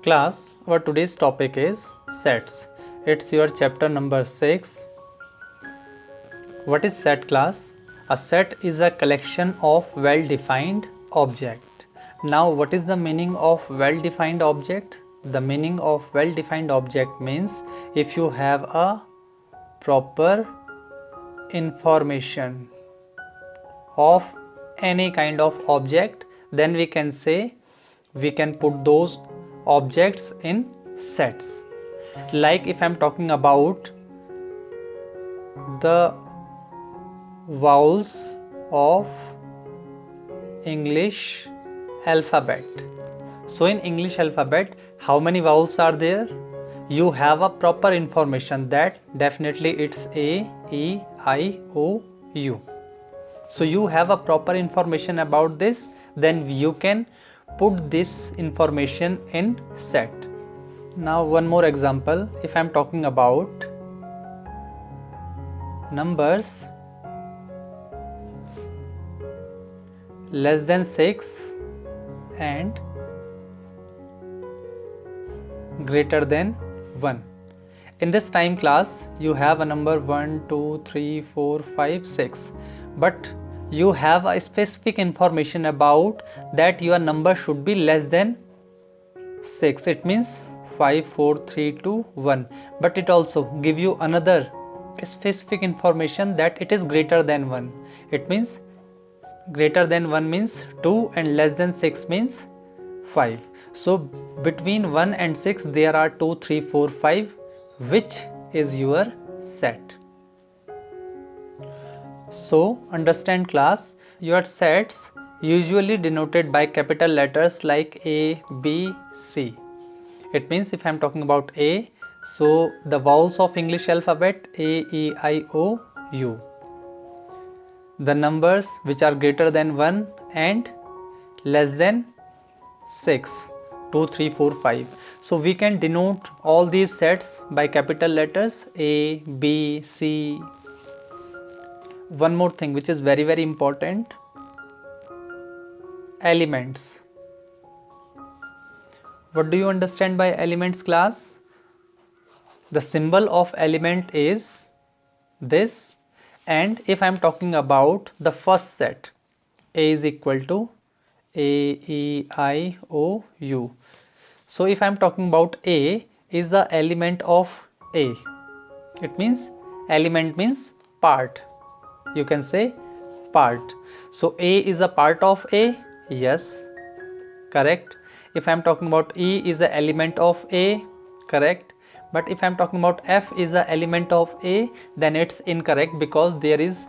Class, our today's topic is sets. It's your chapter number 6. What is set, class? A set is a collection of well-defined object. Now, what is the meaning of well-defined object? The meaning of well-defined object means if you have a proper information of any kind of object, then we can say we can put those objects in sets. Like if I'm talking about the vowels of English alphabet. So in English alphabet, how many vowels are there? You have a proper information that definitely it's A, E, I, O, U. So you have a proper information about this, then you can put this information in set. Now one more example, if I'm talking about numbers less than 6 and greater than 1. In this time class, you have a number 1, 2, 3, 4, 5, 6. But you have a specific information about that your number should be less than 6. It means 5, 4, 3, 2, 1. But it also give you another specific information that it is greater than 1. It means greater than 1 means 2 and less than 6 means 5. So between 1 and 6 there are 2, 3, 4, 5, which is your set. So understand class, your sets usually denoted by capital letters like A, B, C. It means if I am talking about A, so the vowels of English alphabet A, E, I, O, U. The numbers which are greater than 1 and less than 6, 2, 3, 4, 5. So we can denote all these sets by capital letters A, B, C. One more thing which is very important, elements. What do you understand by elements, class? The symbol of element is this, and if I am talking about the first set, A is equal to A, E, I, O, U. So if I am talking about A is the element of A, it means element means part. You can say part. So A is a part of A. Yes, correct. If I am talking about E is the element of A, correct. But if I am talking about F is the element of A, then it's incorrect because there is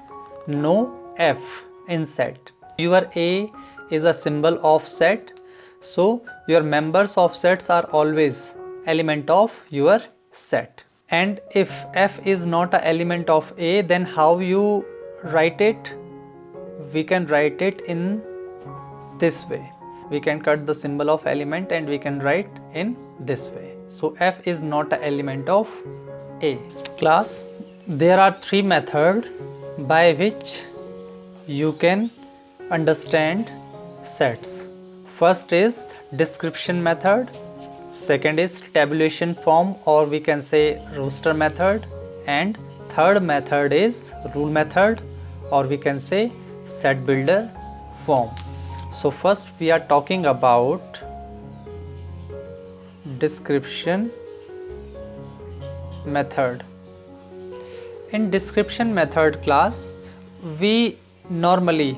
no F in set. Your A is a symbol of set. So your members of sets are always element of your set. And if F is not an element of A, then how you write it? We can write it in this way. We can cut the symbol of element and we can write in this way. So F is not an element of A. Class, there are 3 methods by which you can understand sets. First is description method, second is tabulation form or we can say roster method, and third method is rule method or we can say set builder form. So first we are talking about description method. In description method, class, we normally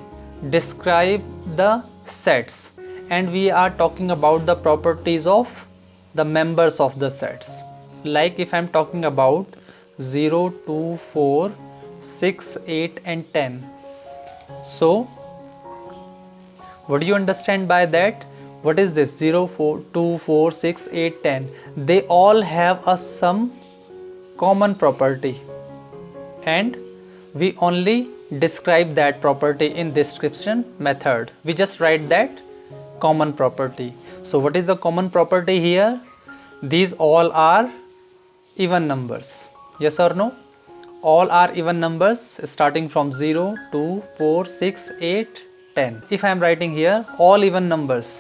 describe the sets and we are talking about the properties of the members of the sets. Like if I am talking about 0, 2, 4, 6, 8 and 10. So what do you understand by that? What is this? 0, 4, 2, 4, 6, 8, 10. They all have a some common property and we only describe that property in description method. We just write that common property. So what is the common property here? These all are even numbers. Yes or no? All are even numbers starting from 0, 2, 4, 6, 8, 10. If I am writing here all even numbers,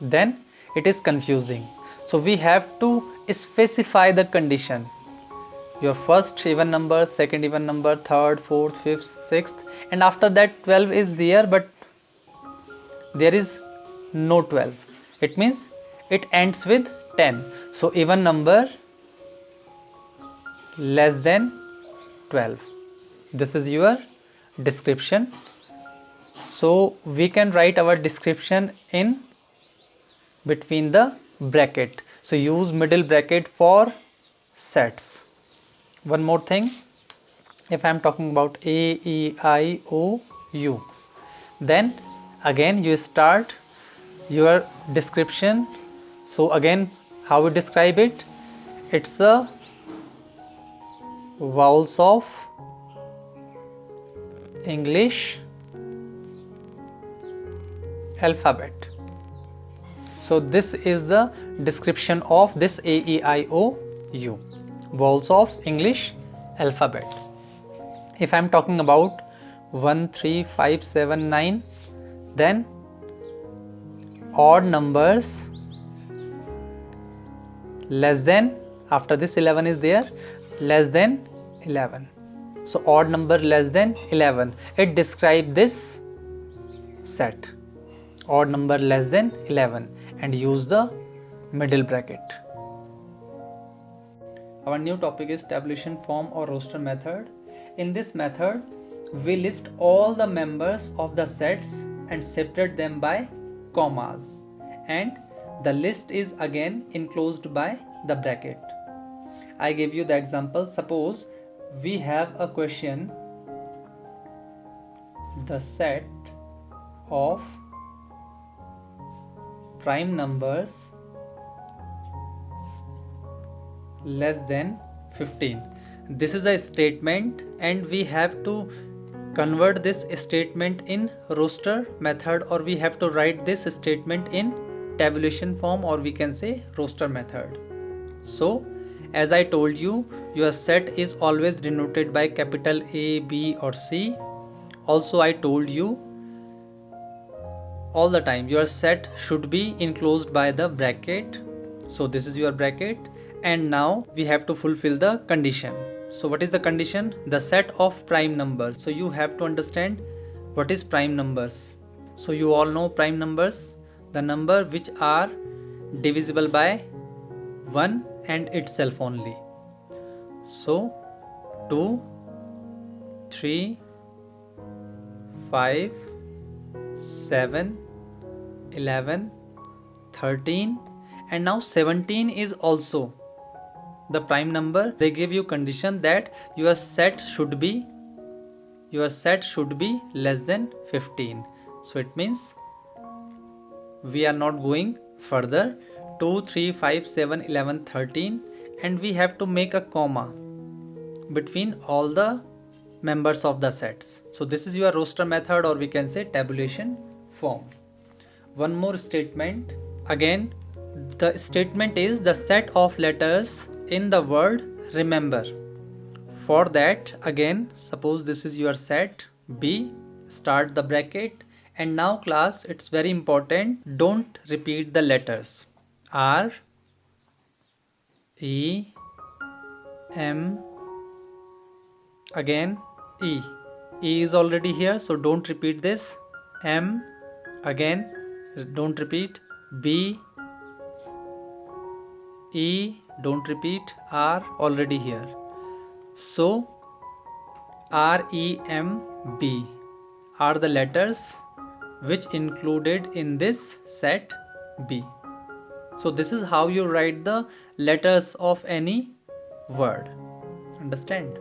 then it is confusing. So we have to specify the condition. Your first even number, second even number, third, fourth, fifth, sixth, and after that 12 is there, but there is no 12. It means it ends with 10. So even number less than 12. This is your description. So we can write our description in between the bracket. So use middle bracket for sets. One more thing, if I am talking about A, E, I, O, U, then again you start your description. So again, how we describe it? It's a vowels of English alphabet. So this is the description of this A, E, I, O, U, vowels of English alphabet. If I am talking about 1, 3, 5, 7, 9, then odd numbers less than, after this 11 is there, less than 11. So odd number less than 11, it describes this set, odd number less than 11, and use the middle bracket. Our new topic is tabulation form or roster method. In this method, we list all the members of the sets and separate them by commas, and the list is again enclosed by the bracket. I give you the example. Suppose we have a question, the set of prime numbers less than 15. This is a statement, and we have to convert this statement in roster method, or we have to write this statement in tabulation form, or we can say roster method. So as I told you, your set is always denoted by capital A, B or C. Also I told you all the time your set should be enclosed by the bracket. So this is your bracket, and now we have to fulfill the condition. So what is the condition? The set of prime numbers. So you have to understand what is prime numbers. So you all know prime numbers, the number which are divisible by 1 and itself only. So 2, 3, 5, 7, 11, 13, and now 17 is also the prime number. They give you condition that your set should be less than 15. So it means we are not going further. 2, 3, 5, 7, 11, 13, and we have to make a comma between all the members of the sets. So this is your roster method, or we can say tabulation form. One more statement. Again, the statement is the set of letters in the word remember. For that, again, suppose this is your set B, start the bracket, and now class, it's very important, don't repeat the letters R, E, M, again E. E is already here, so don't repeat this. M, again don't repeat. B, E, don't repeat. R, already here. So R, E, M, B are the letters which included in this set B. So this is how you write the letters of any word. Understand?